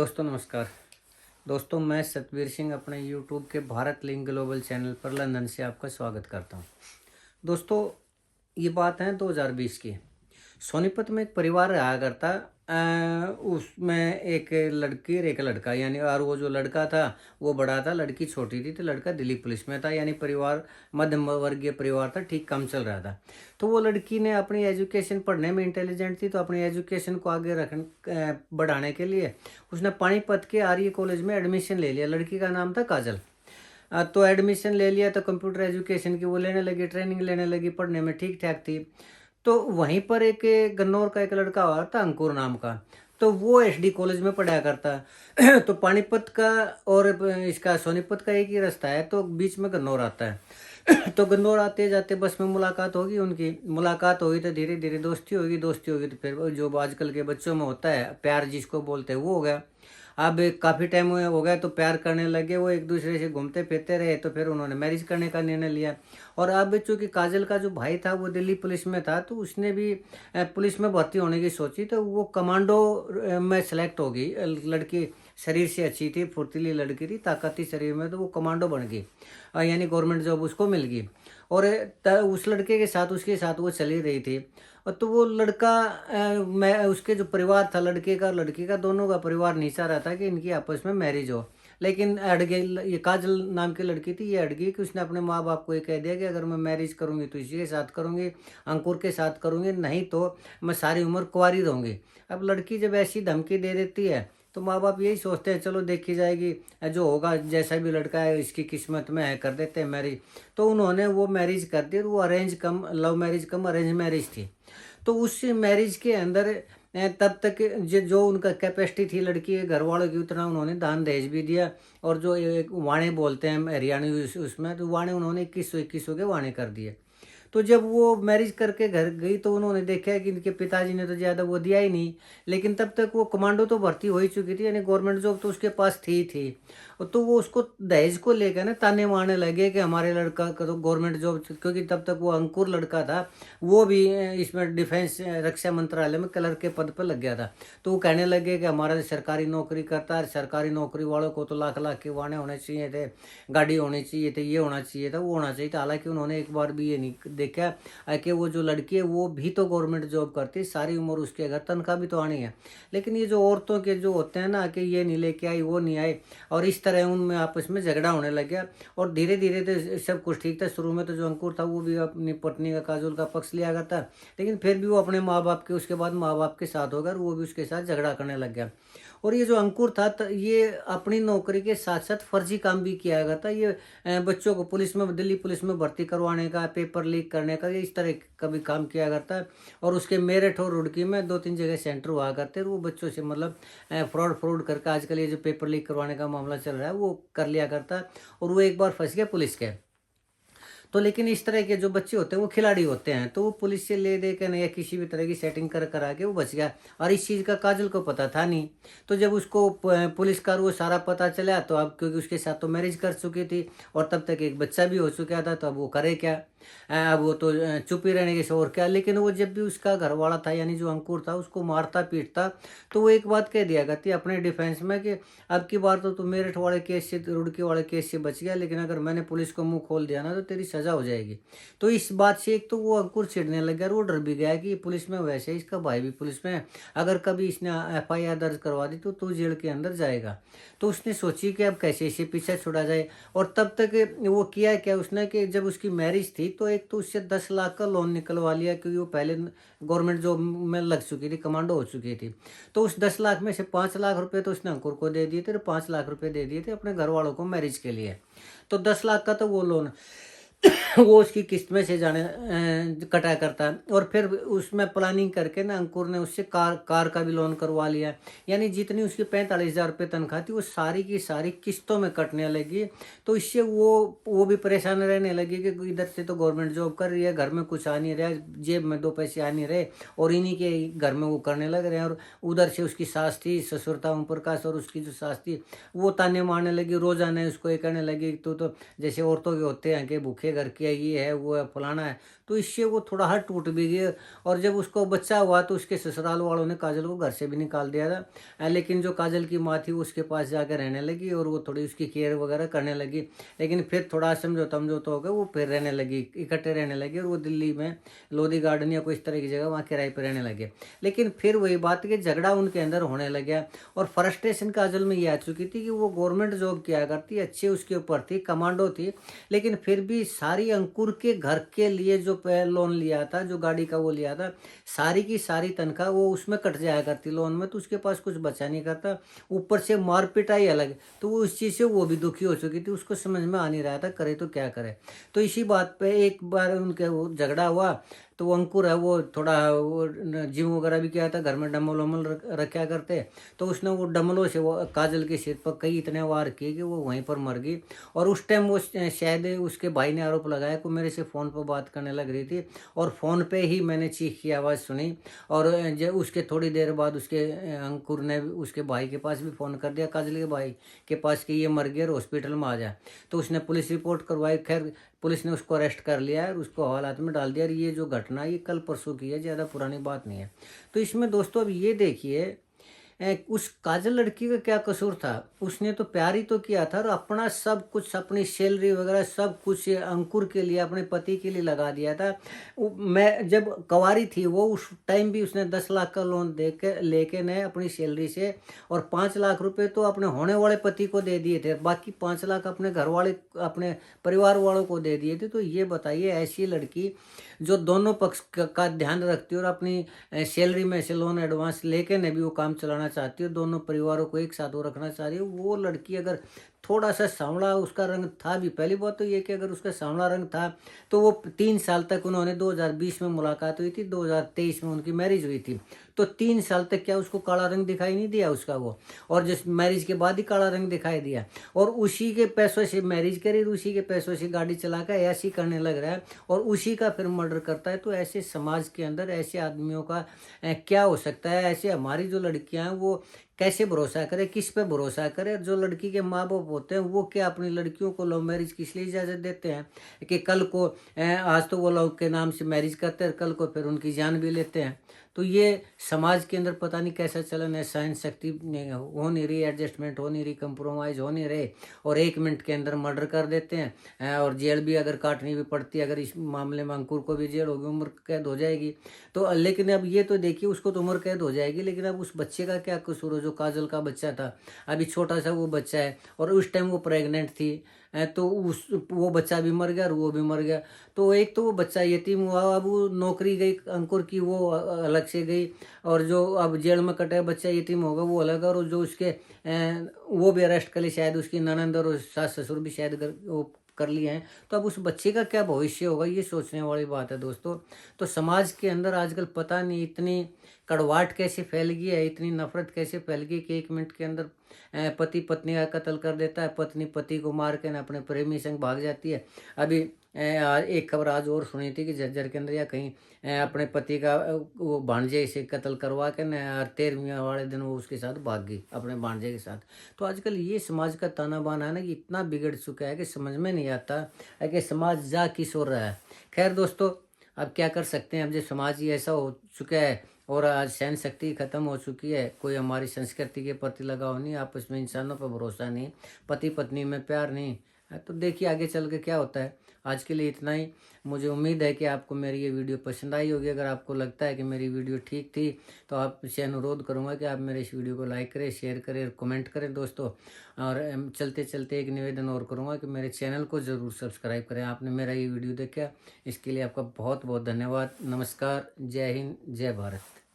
दोस्तों नमस्कार। दोस्तों मैं सतवीर सिंह अपने यूट्यूब के भारत लिंक ग्लोबल चैनल पर लंदन से आपका स्वागत करता हूं। दोस्तों ये बात है 2020 की। सोनीपत में एक परिवार रहा करता। उसमें एक लड़की और एक लड़का, यानी और वो जो लड़का था वो बड़ा था, लड़की छोटी थी। तो लड़का दिल्ली पुलिस में था, यानी परिवार मध्यम वर्गीय परिवार था, ठीक काम चल रहा था। तो वो लड़की ने अपनी एजुकेशन पढ़ने में इंटेलिजेंट थी, तो अपनी एजुकेशन को आगे बढ़ाने के लिए उसने पानीपत के आर्य कॉलेज में एडमिशन ले लिया। लड़की का नाम था काजल। तो एडमिशन ले लिया तो कंप्यूटर एजुकेशन की वो लेने लगी, ट्रेनिंग लेने लगी, पढ़ने में ठीक ठाक थी। तो वहीं पर एक गन्नौर का एक लड़का हुआ था अंकुर नाम का, तो वो एसडी कॉलेज में पढ़ाया करता है। तो पानीपत का और इसका सोनीपत का एक ही रास्ता है, तो बीच में गन्नौर आता है। तो गन्नौर आते जाते बस में मुलाकात होगी, उनकी मुलाकात होगी तो धीरे धीरे दोस्ती होगी, दोस्ती होगी तो फिर जो आजकल के बच्चों में होता है प्यार जिसको बोलते हैं वो हो गया। अब काफ़ी टाइम हो गया तो प्यार करने लगे, वो एक दूसरे से घूमते फिरते रहे, तो फिर उन्होंने मैरिज करने का निर्णय लिया। और अब चूंकि काजल का जो भाई था वो दिल्ली पुलिस में था, तो उसने भी पुलिस में भर्ती होने की सोची, तो वो कमांडो में सेलेक्ट होगी। लड़की शरीर से अच्छी थी, फुर्तीली लड़की थी, ताकत थी शरीर में, तो वो कमांडो बन गई, यानी गवर्नमेंट जॉब उसको मिल गई। और उस लड़के के साथ उसके साथ वो चली रही थी। और तो वो लड़का मैं उसके जो परिवार था, लड़के का और लड़की का, दोनों का परिवार नहीं चाह रहा था कि इनकी आपस में मैरिज हो। लेकिन अड़ गई, ये काजल नाम की लड़की थी, ये अड़ गई कि उसने अपने माँ बाप को ये कह दिया कि अगर मैं मैरिज करूँगी तो इसी के साथ करूँगी, अंकुर के साथ करूँगी, नहीं तो मैं सारी उम्र कुंवारी रहूँगी। अब लड़की जब ऐसी धमकी दे देती है तो माँ बाप यही सोचते हैं चलो देखी जाएगी, जो होगा जैसा भी लड़का है इसकी किस्मत में है, कर देते हैं मैरिज। तो उन्होंने वो मैरिज कर दी, और वो अरेंज कम लव मैरिज कम अरेंज मैरिज थी। तो उस मैरिज के अंदर तब तक जो उनका कैपेसिटी थी लड़की के घर वालों की, उतना उन्होंने दान दहेज भी दिया। और जो एक वाणे बोलते हैं हरियाणवी उसमें, तो वाणे उन्होंने 2100 के वाणे कर दिए। तो जब वो मैरिज करके घर गई तो उन्होंने देखा कि इनके पिताजी ने तो ज़्यादा वो दिया ही नहीं। लेकिन तब तक वो कमांडो तो भर्ती हो ही चुकी थी, यानी गवर्नमेंट जॉब तो उसके पास थी। और तो वो उसको दहेज को लेकर ना ताने मारने लगे कि हमारे लड़का का तो गवर्नमेंट जॉब, क्योंकि तब तक वो अंकुर लड़का था, वो भी इसमें डिफेंस रक्षा मंत्रालय में क्लर्क के पद पर लग गया था। तो वो कहने लगे कि हमारा तो सरकारी नौकरी करता है, सरकारी नौकरी वालों को तो लाख लाख के वाणे होने चाहिए थे, गाड़ी होनी चाहिए थी, ये होना चाहिए था, वो होना चाहिए था। हालांकि उन्होंने एक बार भी ये नहीं देखा कि वो जो लड़की है वो भी तो गवर्नमेंट जॉब करती है, सारी उम्र उसके घर तनख्वाह भी तो आनी है। लेकिन ये जो औरतों के जो होते हैं ना कि ये नहीं लेके आई, वो नहीं आए, और इस तरह उनमें आपस में झगड़ा होने लग गया। और धीरे धीरे तो सब कुछ ठीक था। शुरू में तो जो अंकुर था वो भी अपनी पत्नी का, काजोल का पक्ष लिया करता, लेकिन फिर भी वो अपने माँ बाप के, उसके बाद माँ बाप के साथ होकर वो भी उसके साथ झगड़ा करने लग गया। और ये जो अंकुर था ये अपनी नौकरी के साथ साथ फर्जी काम भी किया करता। ये बच्चों को पुलिस में, दिल्ली पुलिस में भर्ती करवाने का, पेपर लीक करने का, ये इस तरह का भी काम किया करता है। और उसके मेरठ और रुड़की में 2-3 जगह सेंटर हुआ करते हैं, वो बच्चों से मतलब फ्रॉड करके आजकल ये जो पेपर लीक करवाने का मामला चल रहा है वो कर लिया करता है। और वो एक बार फंस गया पुलिस के। तो लेकिन इस तरह के जो बच्चे होते हैं वो खिलाड़ी होते हैं, तो वो पुलिस से ले दे के या किसी भी तरह की सेटिंग करा के वो बच गया। और इस चीज़ का काजल को पता था नहीं। तो जब उसको पुलिस का वो सारा पता चला, तो अब क्योंकि उसके साथ तो मैरिज कर चुकी थी और तब तक एक बच्चा भी हो चुका था, तो अब वो करे क्या। अब वो तो चुप ही रहने के से और क्या। लेकिन वो जब भी उसका घर वाला था, यानी जो अंकुर था, उसको मारता पीटता, तो वो एक बात कह दिया करती अपने डिफेंस में कि अब की बार तो तू मेरठ वाले केस से, रुड़की वाले केस से बच गया, लेकिन अगर मैंने पुलिस को मुंह खोल दिया ना तो तेरी सजा हो जाएगी। तो इस बात से एक तो वो अंकुर चिढ़ने लग गया, और वो डर भी गया कि पुलिस में, वैसे इसका भाई भी पुलिस में है, अगर कभी इसने एफआईआर दर्ज करवा दी तो तू जेल के अंदर जाएगा। तो उसने सोची कि अब कैसे इसे पीछे छुड़ा जाए। और तब तक वो किया क्या उसने कि जब उसकी मैरिज थी तो एक तो उससे 10 लाख का लोन निकलवा लिया, क्योंकि वो पहले गवर्नमेंट जॉब में लग चुकी थी, कमांडो हो चुकी थी। तो उस 10 लाख में से 5 लाख रुपए तो उसने अंकुर को दे दिए थे, और 5 लाख रुपए दे दिए थे अपने घर वालों को मैरिज के लिए। तो 10 लाख का तो वो लोन वो उसकी किस्त में से जाने कटा करता है। और फिर उसमें प्लानिंग करके ना अंकुर ने उससे कार का भी लोन करवा लिया। यानी जितनी उसकी 45,000 रुपये तनख्वाह थी वो सारी की सारी किस्तों में कटने लगी। तो इससे वो भी परेशान रहने लगी कि इधर से तो गवर्नमेंट जॉब कर रही है, घर में कुछ आ नहीं रहा, जेब में 2 पैसे आ नहीं रहे, और इन्हीं के घर में वो करने लग रहे हैं। और उधर से उसकी सास थी, ससुर था ओम प्रकाश, और उसकी जो सास थी वो ताने मारने लगी, रोजाना उसको ये कहने लगी तो जैसे औरतों के होते हैं कि भूखे के घर की है, ये है वो है फलाना है, तो इससे वो थोड़ा हाथ टूट भी गया। और जब उसको बच्चा हुआ तो उसके ससुराल वालों ने काजल को घर से भी निकाल दिया था। लेकिन जो काजल की माँ थी उसके पास जाकर रहने लगी और वो थोड़ी उसकी केयर वगैरह करने लगी। लेकिन फिर थोड़ा समझौता समझौता हो गया, वो फिर रहने लगी, इकट्ठे रहने लगे और वो दिल्ली में लोधी गार्डन या कोई इस तरह की जगह वहाँ किराए पर रहने लगे। लेकिन फिर वही बात कि झगड़ा उनके अंदर होने लगा और फ्रस्ट्रेशन काजल में ये आ चुकी थी कि वो गवर्नमेंट जॉब किया करती, अच्छी उसके ऊपर थी, कमांडो थी, लेकिन फिर भी सारी अंकुर के घर के लिए जो लोन लिया था, जो गाड़ी का वो लिया था, सारी की सारी तनख्वाह वो उसमें कट जाया करती लोन में, तो उसके पास कुछ बचा नहीं करता। ऊपर से मार पिटाई अलग, तो वो उस चीज़ से वो भी दुखी हो चुकी थी, उसको समझ में आ नहीं रहा था करे तो क्या करे। तो इसी बात पे एक बार उनके वो झगड़ा हुआ, तो वो अंकुर है वो थोड़ा वो जिम वगैरह भी किया था, घर में डम्बल वम्बल रखा करते, तो उसने वो डम्बलों से वो काजल के सिर पर कई इतने वार किए कि वो वहीं पर मर गई। और उस टाइम वो शायद उसके भाई ने आरोप लगाया कि मेरे से फ़ोन पर बात करने लग रही थी और फ़ोन पे ही मैंने चीख की आवाज़ सुनी। और जब उसके थोड़ी देर बाद उसके अंकुर ने उसके भाई के पास भी फ़ोन कर दिया, काजल के भाई के पास, कि ये मर गया और हॉस्पिटल में आ जाए। तो उसने पुलिस रिपोर्ट करवाई, खैर पुलिस ने उसको अरेस्ट कर लिया है और उसको हवालात में डाल दिया। और ये जो घटना ये कल परसों की है, ज़्यादा पुरानी बात नहीं है। तो इसमें दोस्तों अब ये देखिए, उस काजल लड़की का क्या कसूर था? उसने तो प्यार ही तो किया था और अपना सब कुछ, अपनी सैलरी वगैरह सब कुछ अंकुर के लिए, अपने पति के लिए लगा दिया था। मैं जब कुंवारी थी वो, उस टाइम भी उसने 10 लाख का लोन दे के लेके ने अपनी सैलरी से, और 5 लाख रुपए तो अपने होने वाले पति को दे दिए थे, बाकी 5 लाख अपने घर वाले, अपने परिवार वालों को दे दिए थे। तो ये बताइए, ऐसी लड़की जो दोनों पक्ष का ध्यान रखती है और अपनी सैलरी में से लोन एडवांस लेके ने भी वो काम चलाना चाहती है, दोनों परिवारों को एक साथ वो रखना चाह रही है, वो लड़की अगर थोड़ा सा सांवला उसका रंग था भी, पहली बात तो ये कि अगर उसका सांवला रंग था तो वो 3 साल तक उन्होंने 2020 में मुलाकात हुई थी, 2023 में उनकी मैरिज हुई थी, तो 3 साल तक क्या उसको काला रंग दिखाई नहीं दिया उसका वो? और जिस मैरिज के बाद ही काला रंग दिखाई दिया, और उसी के पैसों से मैरिज करी, उसी के पैसों से गाड़ी चला कर ऐसी करने लग रहा है और उसी का फिर मर्डर करता है। तो ऐसे समाज के अंदर ऐसे आदमियों का क्या हो सकता है? ऐसे हमारी जो लड़कियां हैं वो कैसे भरोसा करे, किस पे भरोसा करे? जो लड़की के माँ बाप होते हैं वो क्या अपनी लड़कियों को लव मैरिज किस लिए इजाज़त देते हैं कि कल को आज तो वो लव के नाम से मैरिज करते हैं, कल को फिर उनकी जान भी लेते हैं। तो ये समाज के अंदर पता नहीं कैसा चलन है, सहन शक्ति हो नहीं रही, एडजस्टमेंट हो नहीं रही, कंप्रोमाइज़ हो नहीं रहे, और 1 मिनट के अंदर मर्डर कर देते हैं। और जेल भी अगर काटनी भी पड़ती है, अगर इस मामले में अंकुर को भी जेल होगी, उम्र कैद हो जाएगी। तो लेकिन अब ये तो देखिए, उसको तो उम्र कैद हो जाएगी, लेकिन अब उस बच्चे का क्या कसूर है? जो काजल का बच्चा था, अभी छोटा सा वो बच्चा है और उस टाइम वो प्रेग्नेंट थी, तो उस वो बच्चा भी मर गया और वो भी मर गया। तो एक तो वो बच्चा यतीम हुआ, अब वो नौकरी गई अंकुर की, वो अलग से गई, और जो अब जेल में कटा बच्चा यतीम होगा वो अलग, और जो उसके वो भी अरेस्ट कर ली, शायद उसकी ननंद और सास ससुर भी शायद वो कर लिए हैं। तो अब उस बच्चे का क्या भविष्य होगा, ये सोचने वाली बात है दोस्तों। तो समाज के अंदर आजकल पता नहीं इतनी कड़वाहट कैसे फैल गई है, इतनी नफरत कैसे फैल गई कि 1 मिनट के अंदर पति पत्नी का कत्ल कर देता है, पत्नी पति को मार के ना अपने प्रेमी संग भाग जाती है। अभी एक खबर आज और सुनी थी कि झज्जर के अंदर या कहीं अपने पति का वो भांजे से कत्ल करवा के न 13वीं वाले दिन वो उसके साथ भाग गई, अपने भांजे के साथ। तो आजकल ये समाज का ताना बाना है ना कि इतना बिगड़ चुका है कि समझ में नहीं आता है कि समाज जा किस ओर रहा है। खैर दोस्तों, अब क्या कर सकते हैं, अब जो समाज ही ऐसा हो चुका है और आज सहन शक्ति खत्म हो चुकी है, कोई हमारी संस्कृति के प्रति लगाव नहीं, आपस में इंसानों पर भरोसा नहीं, पति पत्नी में प्यार नहीं है। तो देखिए आगे चल के क्या होता है। आज के लिए इतना ही। मुझे उम्मीद है कि आपको मेरी ये वीडियो पसंद आई होगी। अगर आपको लगता है कि मेरी वीडियो ठीक थी तो आपसे अनुरोध करूंगा कि आप मेरे इस वीडियो को लाइक करें, शेयर करें और कमेंट करें दोस्तों। और चलते चलते एक निवेदन और करूंगा कि मेरे चैनल को ज़रूर सब्सक्राइब करें। आपने मेरा ये वीडियो देखा, इसके लिए आपका बहुत बहुत धन्यवाद। नमस्कार, जय हिंद, जय भारत।